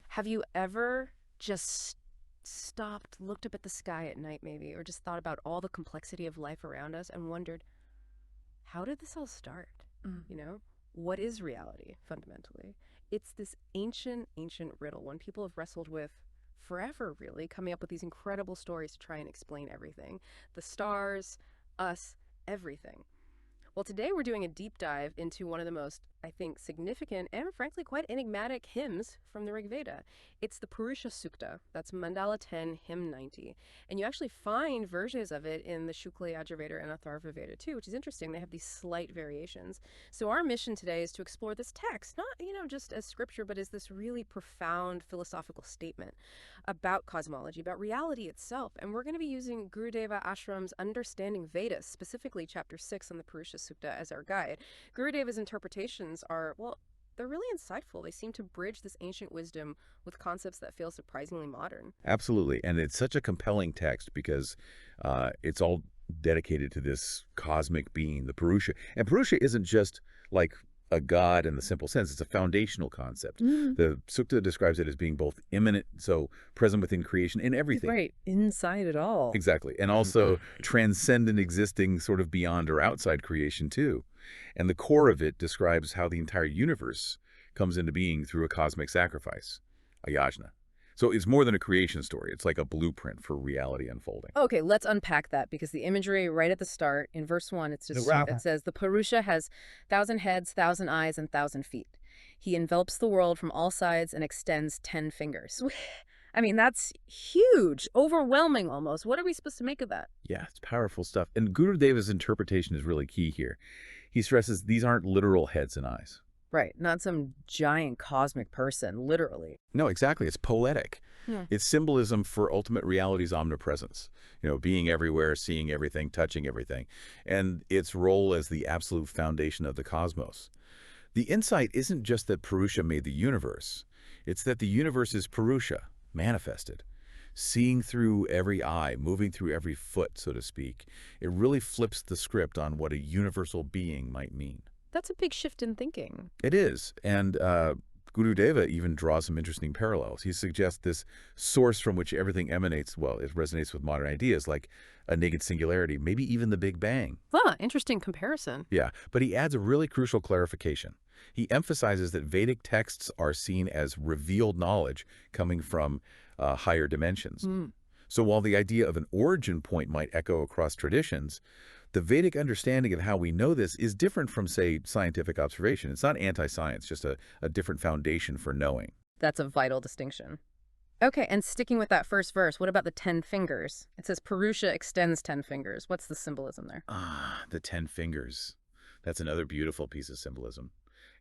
Have you ever just stopped, looked up at the sky at night maybe, or just thought about all the complexity of life around us and wondered, how did this all start? Mm. You know, what is reality fundamentally? It's this ancient riddle, one people have wrestled with forever, really, coming up with these incredible stories to try and explain everything. The stars, us, everything. Well, today we're doing a deep dive into one of the most, I think, significant and frankly quite enigmatic hymns from the Rigveda. It's the Purusha Sukta. That's Mandala 10, hymn 90. And you actually find versions of it in the Shukla Yajurveda and Atharva Veda too, which is interesting. They have these slight variations. So our mission today is to explore this text, not, just as scripture, but as this really profound philosophical statement about cosmology, about reality itself. And we're going to be using Gurudeva Ashram's Understanding Vedas, specifically chapter 6 on the Purusha Sukta, as our guide. Gurudeva's interpretations are, well, they're really insightful. They seem to bridge this ancient wisdom with concepts that feel surprisingly modern. Absolutely. And it's such a compelling text because it's all dedicated to this cosmic being, the Purusha. And Purusha isn't just like a god in the simple sense. It's a foundational concept. Mm. The Sukta describes it as being both immanent, so present within creation in everything. Right, inside it all. Exactly. And also transcendent, existing sort of beyond or outside creation too. And the core of it describes how the entire universe comes into being through a cosmic sacrifice, a yajna. So it's more than a creation story. It's like a blueprint for reality unfolding. Okay, let's unpack that, because the imagery right at the start, in verse 1, it says, the Purusha has 1,000 heads, 1,000 eyes, and 1,000 feet. He envelops the world from all sides and extends 10 fingers. I mean, that's huge, overwhelming almost. What are we supposed to make of that? Yeah, it's powerful stuff. And Gurudeva's interpretation is really key here. He stresses these aren't literal heads and eyes. Right, not some giant cosmic person, literally. No, exactly. It's poetic. Yeah. It's symbolism for ultimate reality's omnipresence. Being everywhere, seeing everything, touching everything, and its role as the absolute foundation of the cosmos. The insight isn't just that Purusha made the universe. It's that the universe is Purusha, manifested. Seeing through every eye, moving through every foot, so to speak. It really flips the script on what a universal being might mean. That's a big shift in thinking. It is. And Gurudeva even draws some interesting parallels. He suggests this source from which everything emanates, well, it resonates with modern ideas like a naked singularity, maybe even the Big Bang. Ah, interesting comparison. Yeah, but he adds a really crucial clarification. He emphasizes that Vedic texts are seen as revealed knowledge coming from higher dimensions. Mm. So while the idea of an origin point might echo across traditions, the Vedic understanding of how we know this is different from, say, scientific observation. It's not anti-science, just a different foundation for knowing. That's a vital distinction. Okay, and sticking with that first verse, what about the 10 fingers? It says Purusha extends 10 fingers. What's the symbolism there? Ah, the 10 fingers. That's another beautiful piece of symbolism.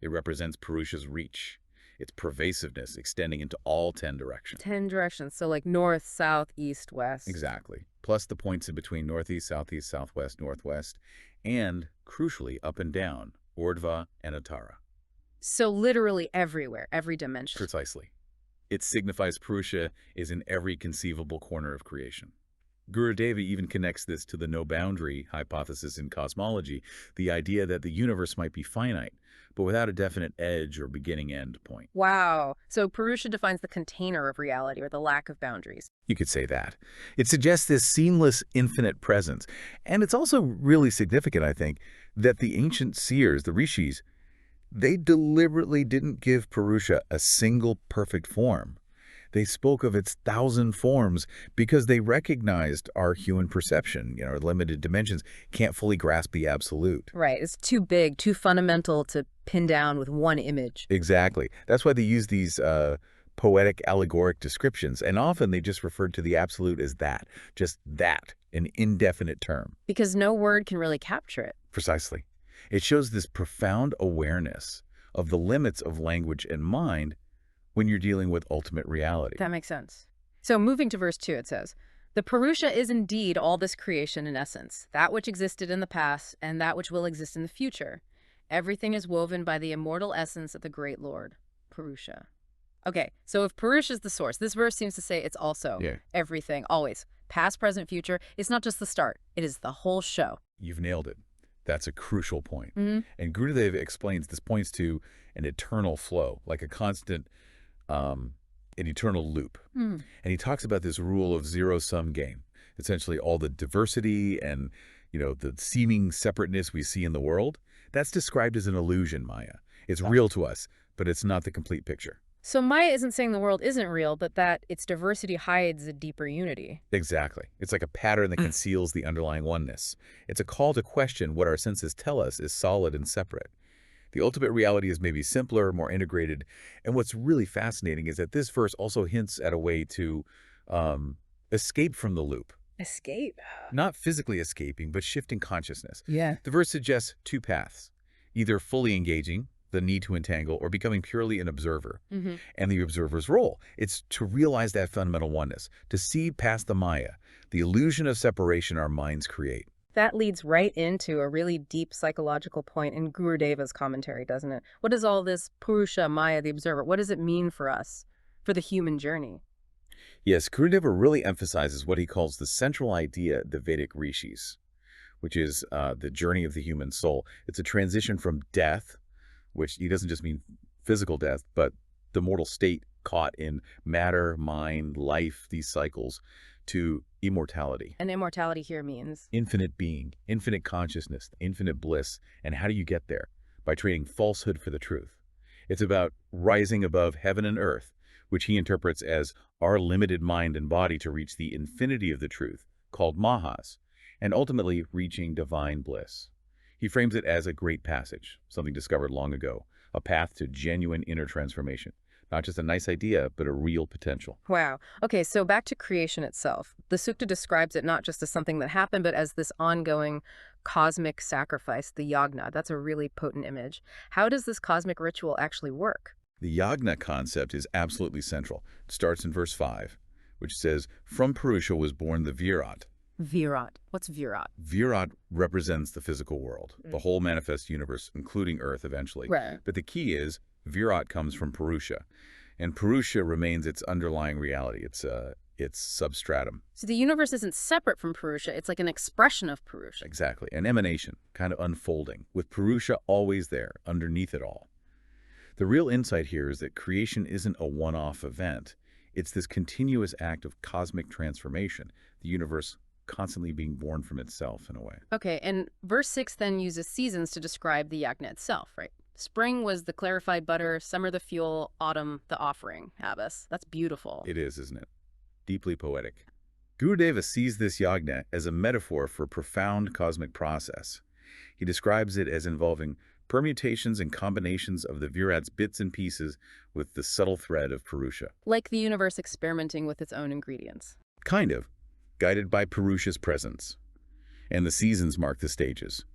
It represents Purusha's reach, its pervasiveness extending into all 10 directions. 10 directions, so like north, south, east, west. Exactly. Plus the points in between northeast, southeast, southwest, northwest, and, crucially, up and down, Urdhva and Uttara. So literally everywhere, every dimension. Precisely. It signifies Purusha is in every conceivable corner of creation. Gurudeva even connects this to the no-boundary hypothesis in cosmology, the idea that the universe might be finite, but without a definite edge or beginning-end point. Wow. So Purusha defines the container of reality, or the lack of boundaries. You could say that. It suggests this seamless, infinite presence. And it's also really significant, I think, that the ancient seers, the rishis, they deliberately didn't give Purusha a single perfect form. They spoke of its 1,000 forms because they recognized our human perception, our limited dimensions, can't fully grasp the absolute. Right. It's too big, too fundamental to pin down with one image. Exactly. That's why they use these poetic, allegoric descriptions, and often they just refer to the absolute as that, just that, an indefinite term. Because no word can really capture it. Precisely. It shows this profound awareness of the limits of language and mind when you're dealing with ultimate reality. That makes sense. So moving to verse 2, it says, the Purusha is indeed all this creation in essence, that which existed in the past and that which will exist in the future. Everything is woven by the immortal essence of the great Lord, Purusha. Okay, so if Purusha is the source, this verse seems to say it's also everything, always. Past, present, future. It's not just the start. It is the whole show. You've nailed it. That's a crucial point. And Gurudeva explains this points to an eternal flow, like a constant an eternal loop. Hmm. And he talks about this rule of zero-sum game. Essentially, all the diversity and, the seeming separateness we see in the world, that's described as an illusion, Maya. It's real to us, but it's not the complete picture. So Maya isn't saying the world isn't real, but that its diversity hides a deeper unity. Exactly. It's like a pattern that conceals the underlying oneness. It's a call to question what our senses tell us is solid and separate. The ultimate reality is maybe simpler, more integrated. And what's really fascinating is that this verse also hints at a way to escape from the loop. Escape? Not physically escaping, but shifting consciousness. Yeah. The verse suggests two paths, either fully engaging, the need to entangle, or becoming purely an observer. And the observer's role, it's to realize that fundamental oneness, to see past the Maya, the illusion of separation our minds create. That leads right into a really deep psychological point in Gurudeva's commentary, doesn't it? What is all this Purusha, Maya, the observer? What does it mean for us, for the human journey? Yes, Gurudeva really emphasizes what he calls the central idea of the Vedic rishis, which is the journey of the human soul. It's a transition from death, which he doesn't just mean physical death, but the mortal state caught in matter, mind, life, these cycles, to immortality. And immortality here means? Infinite being, infinite consciousness, infinite bliss. And how do you get there? By trading falsehood for the truth. It's about rising above heaven and earth, which he interprets as our limited mind and body to reach the infinity of the truth, called mahas, and ultimately reaching divine bliss. He frames it as a great passage, something discovered long ago, a path to genuine inner transformation. Not just a nice idea, but a real potential. Wow. Okay, so back to creation itself. The sukta describes it not just as something that happened, but as this ongoing cosmic sacrifice, the yagna. That's a really potent image. How does this cosmic ritual actually work? The yagna concept is absolutely central. It starts in verse 5, which says, "From Purusha was born the Virat." Virat. What's Virat? Virat represents the physical world, the whole manifest universe, including Earth eventually. Right. But the key is, Virat comes from Purusha, and Purusha remains its underlying reality, its substratum. So the universe isn't separate from Purusha, it's like an expression of Purusha. Exactly, an emanation, kind of unfolding, with Purusha always there, underneath it all. The real insight here is that creation isn't a one-off event. It's this continuous act of cosmic transformation, the universe constantly being born from itself in a way. Okay, and verse 6 then uses seasons to describe the yagna itself, right? Spring was the clarified butter, summer the fuel, autumn the offering. Abbas, that's beautiful. It is, isn't it? Deeply poetic. Gurudeva sees this yagna as a metaphor for a profound cosmic process. He describes it as involving permutations and combinations of the Virat's bits and pieces with the subtle thread of Purusha. Like the universe experimenting with its own ingredients. Kind of, guided by Purusha's presence. And the seasons mark the stages.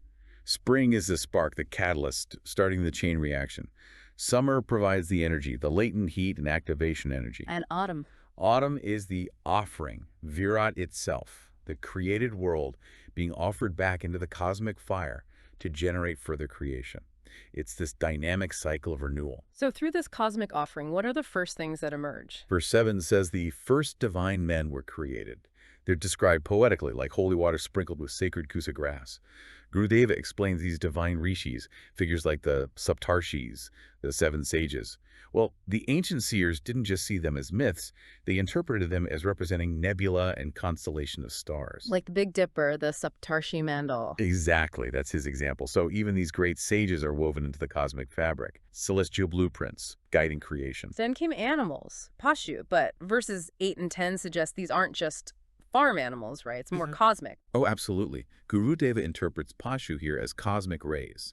Spring is the spark, the catalyst, starting the chain reaction. Summer provides the energy, the latent heat and activation energy. And autumn. Autumn is the offering, Virat itself, the created world being offered back into the cosmic fire to generate further creation. It's this dynamic cycle of renewal. So through this cosmic offering, what are the first things that emerge? Verse 7 says the first divine men were created. They're described poetically, like holy water sprinkled with sacred kusa grass. Gurudeva explains these divine rishis, figures like the Saptarshis, the seven sages. Well, the ancient seers didn't just see them as myths, they interpreted them as representing nebula and constellation of stars. Like the Big Dipper, the Saptarshi Mandal. Exactly, that's his example. So even these great sages are woven into the cosmic fabric, celestial blueprints, guiding creation. Then came animals, Pashu, but verses 8 and 10 suggest these aren't just farm animals, right? It's more cosmic. Oh, absolutely. Gurudeva interprets Pashu here as cosmic rays.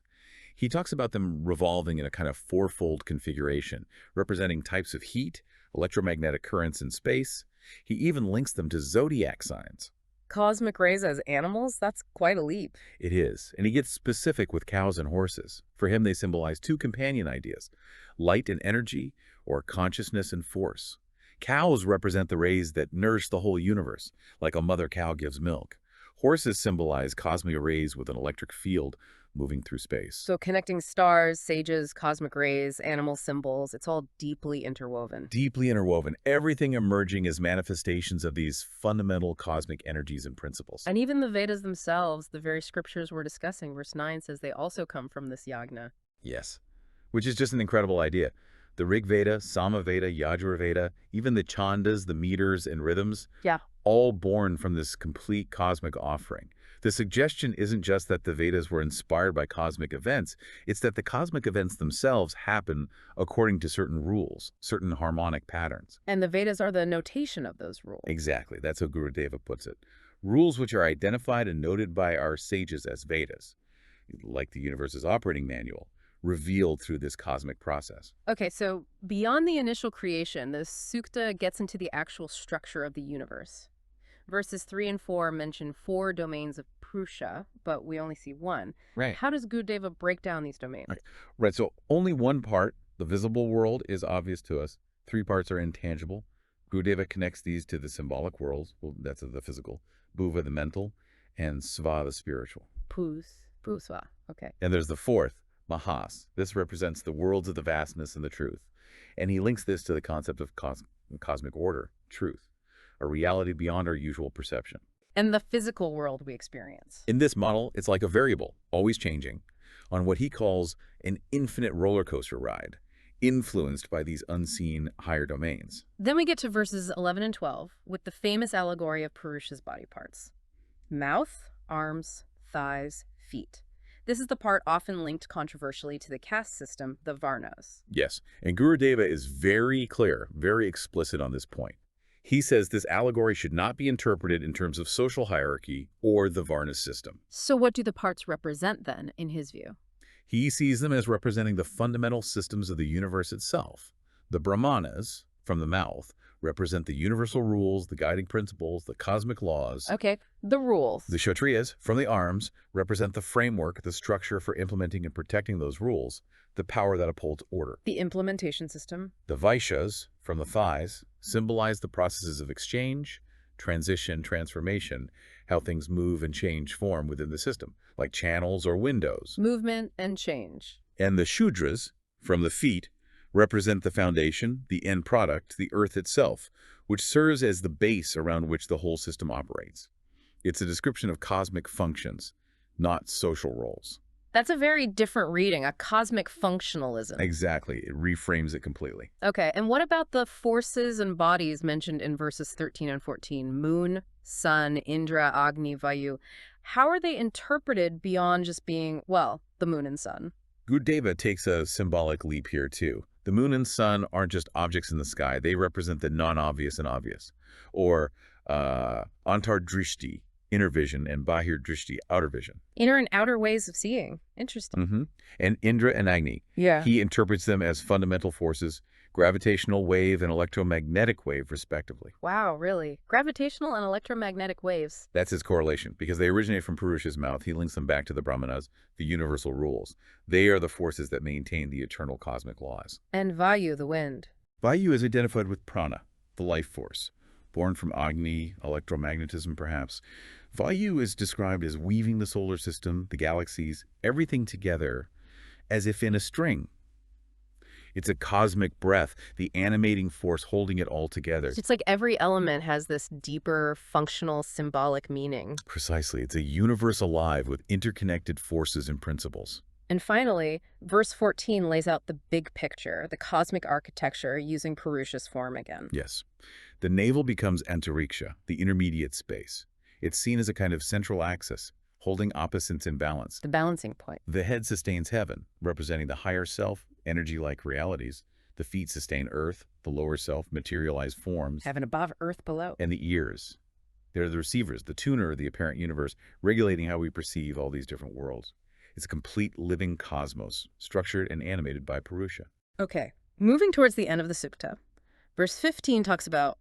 He talks about them revolving in a kind of fourfold configuration, representing types of heat, electromagnetic currents in space. He even links them to zodiac signs. Cosmic rays as animals? That's quite a leap. It is, and he gets specific with cows and horses. For him, they symbolize two companion ideas, light and energy, or consciousness and force. Cows represent the rays that nourish the whole universe, like a mother cow gives milk. Horses symbolize cosmic rays with an electric field moving through space. So connecting stars, sages, cosmic rays, animal symbols, it's all deeply interwoven. Deeply interwoven, everything emerging as manifestations of these fundamental cosmic energies and principles. And even the Vedas themselves, the very scriptures we're discussing, verse 9 says they also come from this yagna. Yes, which is just an incredible idea. The Rigveda, Samaveda, Yajurveda, even the chandas, the meters and rhythms, Yeah. all born from this complete cosmic offering. The suggestion isn't just that the Vedas were inspired by cosmic events, it's that the cosmic events themselves happen according to certain rules, certain harmonic patterns. And the Vedas are the notation of those rules. Exactly, that's how Gurudeva puts it. Rules which are identified and noted by our sages as Vedas, like the universe's operating manual, revealed through this cosmic process. Okay, so beyond the initial creation, the Sukta gets into the actual structure of the universe. Verses 3 and 4 mention 4 domains of Purusha, but we only see one. Right. How does Gurudeva break down these domains? Right, so only one part, the visible world, is obvious to us. 3 parts are intangible. Gurudeva connects these to the symbolic worlds, well, that's the physical, Bhuva the mental, and Sva the spiritual. Pusva. Okay. And there's the 4th, Mahas. This represents the worlds of the vastness and the truth. And he links this to the concept of cosmic order, truth, a reality beyond our usual perception. And the physical world we experience. In this model, it's like a variable, always changing, on what he calls an infinite roller coaster ride, influenced by these unseen higher domains. Then we get to verses 11 and 12 with the famous allegory of Purusha's body parts. Mouth, arms, thighs, feet. This is the part often linked controversially to the caste system, the Varnas. Yes, and Gurudeva is very clear, very explicit on this point. He says this allegory should not be interpreted in terms of social hierarchy or the Varna system. So what do the parts represent then, in his view? He sees them as representing the fundamental systems of the universe itself. The Brahmanas, from the mouth, represent the universal rules, the guiding principles, the cosmic laws. Okay, the rules. The Kshatriyas, from the arms, represent the framework, the structure for implementing and protecting those rules, the power that upholds order. The implementation system. The Vaishyas, from the thighs, symbolize the processes of exchange, transition, transformation, how things move and change form within the system, like channels or windows. Movement and change. And the Shudras, from the feet, represent the foundation, the end product, the earth itself, which serves as the base around which the whole system operates. It's a description of cosmic functions, not social roles. That's a very different reading, a cosmic functionalism. Exactly. It reframes it completely. Okay, and what about the forces and bodies mentioned in verses 13 and 14? Moon, sun, Indra, Agni, Vayu. How are they interpreted beyond just being, well, the moon and sun? Gurudeva takes a symbolic leap here, too. The moon and sun aren't just objects in the sky. They represent the non-obvious and obvious. Or antardrishti, inner vision, and bahir drishti, outer vision. Inner and outer ways of seeing. Interesting. And Indra and Agni. Yeah. He interprets them as fundamental forces, gravitational wave and electromagnetic wave, respectively. Wow, really? Gravitational and electromagnetic waves. That's his correlation. Because they originate from Purusha's mouth, he links them back to the Brahmanas, the universal rules. They are the forces that maintain the eternal cosmic laws. And Vayu, the wind. Vayu is identified with prana, the life force, born from Agni, electromagnetism perhaps. Vayu is described as weaving the solar system, the galaxies, everything together as if in a string. It's a cosmic breath, the animating force holding it all together. It's like every element has this deeper, functional, symbolic meaning. Precisely. It's a universe alive with interconnected forces and principles. And finally, verse 14 lays out the big picture, the cosmic architecture using Purusha's form again. Yes. The navel becomes antariksha, the intermediate space. It's seen as a kind of central axis, holding opposites in balance. The balancing point. The head sustains heaven, representing the higher self, energy-like realities. The feet sustain earth, the lower self, materialized forms. Heaven above, earth below. And the ears. They're the receivers, the tuner of the apparent universe, regulating how we perceive all these different worlds. It's a complete living cosmos, structured and animated by Purusha. Okay, moving towards the end of the sukta. Verse 15 talks about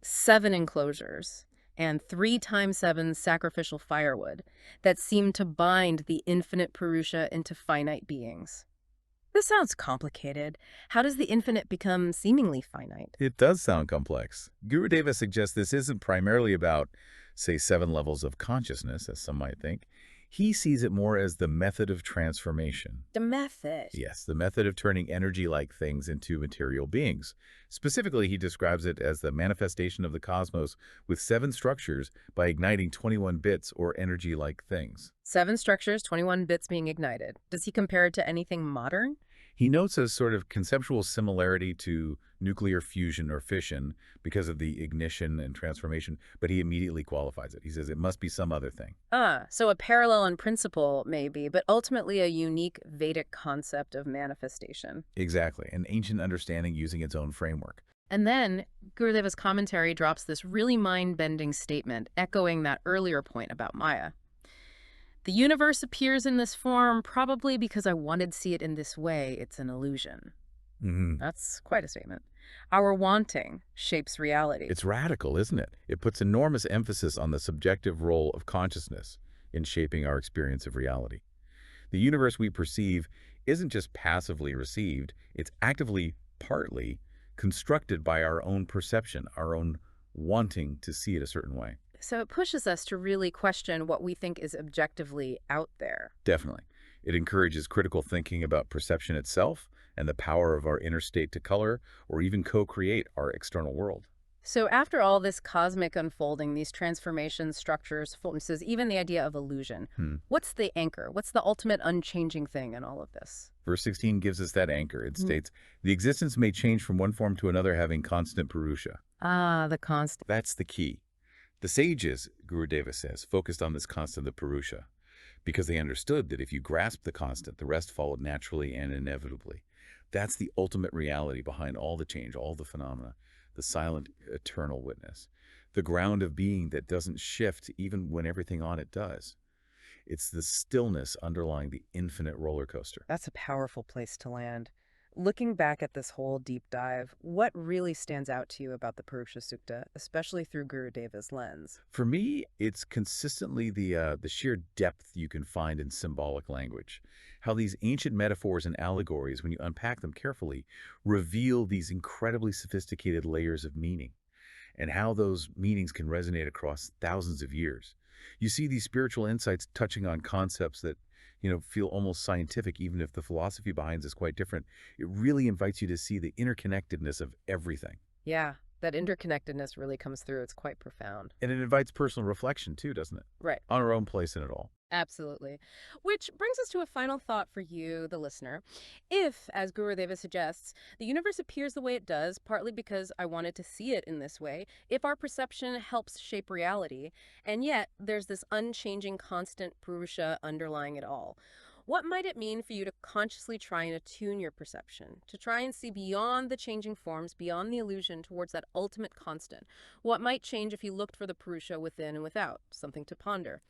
7 enclosures and 3 times 7 sacrificial firewood that seem to bind the infinite Purusha into finite beings. This sounds complicated. How does the infinite become seemingly finite? It does sound complex. Gurudeva suggests this isn't primarily about, say, 7 levels of consciousness, as some might think. He sees it more as the method of transformation. The method. Yes, the method of turning energy-like things into material beings. Specifically, he describes it as the manifestation of the cosmos with 7 structures by igniting 21 bits or energy-like things. 7 structures, 21 bits being ignited. Does he compare it to anything modern? He notes a sort of conceptual similarity to nuclear fusion or fission because of the ignition and transformation, but he immediately qualifies it. He says it must be some other thing. So a parallel in principle, maybe, but ultimately a unique Vedic concept of manifestation. Exactly, an ancient understanding using its own framework. And then Gurudeva's commentary drops this really mind-bending statement, echoing that earlier point about Maya. The universe appears in this form probably because I wanted to see it in this way. It's an illusion. Hmm. That's quite a statement. Our wanting shapes reality. It's radical, isn't it? It puts enormous emphasis on the subjective role of consciousness in shaping our experience of reality. The universe we perceive isn't just passively received, it's actively, partly, constructed by our own perception, our own wanting to see it a certain way. So it pushes us to really question what we think is objectively out there. Definitely. It encourages critical thinking about perception itself and the power of our inner state to color or even co-create our external world. So after all this cosmic unfolding, these transformations, structures, forces, even the idea of illusion, what's the anchor? What's the ultimate unchanging thing in all of this? Verse 16 gives us that anchor. It Mhm. states, the existence may change from one form to another having constant Purusha. The constant. That's the key. The sages, Gurudeva says, focused on this constant of Purusha because they understood that if you grasp the constant, the rest followed naturally and inevitably. That's the ultimate reality behind all the change, all the phenomena, the silent, eternal witness, the ground of being that doesn't shift even when everything on it does. It's the stillness underlying the infinite roller coaster. That's a powerful place to land. Looking back at this whole deep dive, what really stands out to you about the Purusha Sukta, especially through Gurudeva's lens? For me, it's consistently the sheer depth you can find in symbolic language. How these ancient metaphors and allegories, when you unpack them carefully, reveal these incredibly sophisticated layers of meaning, and how those meanings can resonate across thousands of years. You see these spiritual insights touching on concepts that, feel almost scientific, even if the philosophy behind it is quite different. It really invites you to see the interconnectedness of everything. Yeah, that interconnectedness really comes through. It's quite profound. And it invites personal reflection too, doesn't it? Right. On our own place in it all. Absolutely. Which brings us to a final thought for you, the listener. If, as Gurudeva suggests, the universe appears the way it does, partly because I wanted to see it in this way, if our perception helps shape reality, and yet there's this unchanging constant Purusha underlying it all, what might it mean for you to consciously try and attune your perception, to try and see beyond the changing forms, beyond the illusion, towards that ultimate constant? What might change if you looked for the Purusha within and without? Something to ponder.